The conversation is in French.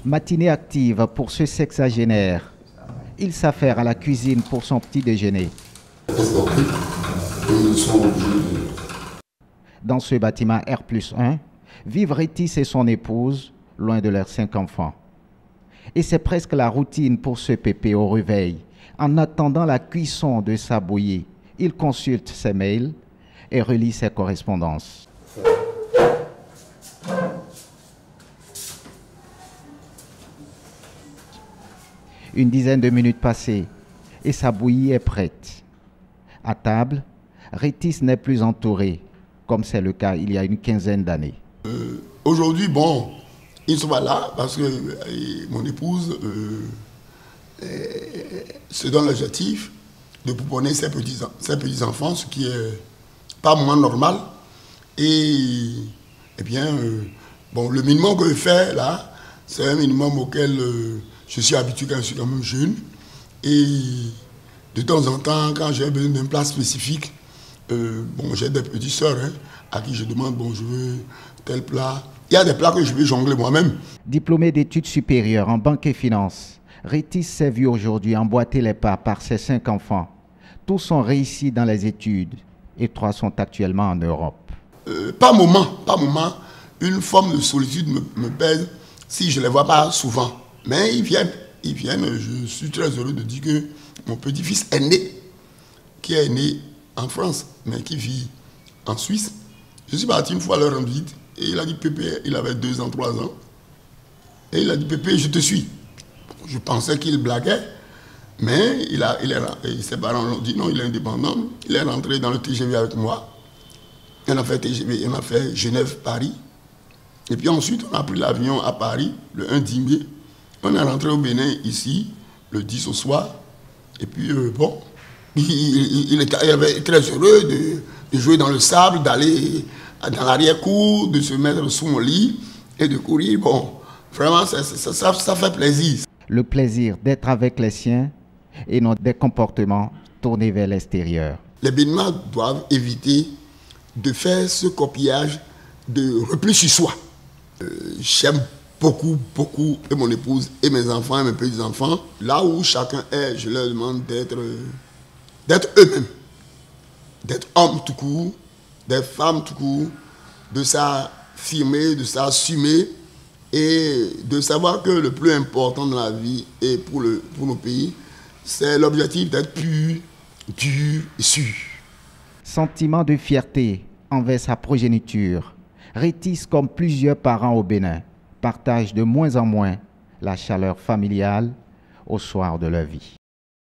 Matinée active pour ce sexagénaire. Il s'affaire à la cuisine pour son petit déjeuner. Dans ce bâtiment R+1, vivent Rétis et son épouse, loin de leurs 5 enfants. Et c'est presque la routine pour ce pépé au réveil. En attendant la cuisson de sa bouillie, il consulte ses mails et relit ses correspondances. Une dizaine de minutes passées et sa bouillie est prête. À table, Rétis n'est plus entouré, comme c'est le cas il y a une quinzaine d'années. Aujourd'hui, bon, ils sont pas là parce que mon épouse se donne l'objectif de pouponner ses petits-enfants, ce qui est pas moins normal. Et bien, bon, le minimum que je fais là, c'est un minimum auquel je suis habitué quand je suis quand même jeune. Et de temps en temps, quand j'ai besoin d'un plat spécifique, bon, j'ai des petites sœurs à qui je demande, bon, je veux tel plat. Il y a des plats que je vais jongler moi-même. Diplômé d'études supérieures en banque et finance, Rétis s'est vu aujourd'hui emboîter les pas par ses 5 enfants. Tous sont réussis dans les études et 3 sont actuellement en Europe. Par moment, une forme de solitude me pèse si je ne les vois pas souvent. Mais ils viennent. Je suis très heureux de dire que mon petit-fils aîné, qui est né en France, mais qui vit en Suisse, je suis parti une fois leur rendre visite et il a dit Pépé, il avait 2 ans, 3 ans. Et il a dit Pépé, je te suis. Je pensais qu'il blaguait, mais ses parents l'ont dit non, il est indépendant. Il est rentré dans le TGV avec moi. On a fait TGV, on a fait Genève-Paris. Et puis ensuite, on a pris l'avion à Paris, le 1 mai. On est rentré au Bénin ici, le 10 au soir. Et puis, bon, il était très heureux de jouer dans le sable, d'aller dans l'arrière-cour, de se mettre sous mon lit et de courir. Bon, vraiment, ça fait plaisir. Le plaisir d'être avec les siens et non des comportements tournés vers l'extérieur. Les Béninois doivent éviter de faire ce copiage de repli sur soi. J'aime beaucoup, et mon épouse, et mes enfants, et mes petits-enfants. Là où chacun est, je leur demande d'être eux-mêmes. D'être hommes tout court, d'être femmes tout court, de s'affirmer, de s'assumer et de savoir que le plus important dans la vie et pour nos pays, c'est l'objectif d'être pur, dur et sûr. Sentiment de fierté envers sa progéniture. Rétis, comme plusieurs parents au Bénin, partage de moins en moins la chaleur familiale au soir de leur vie.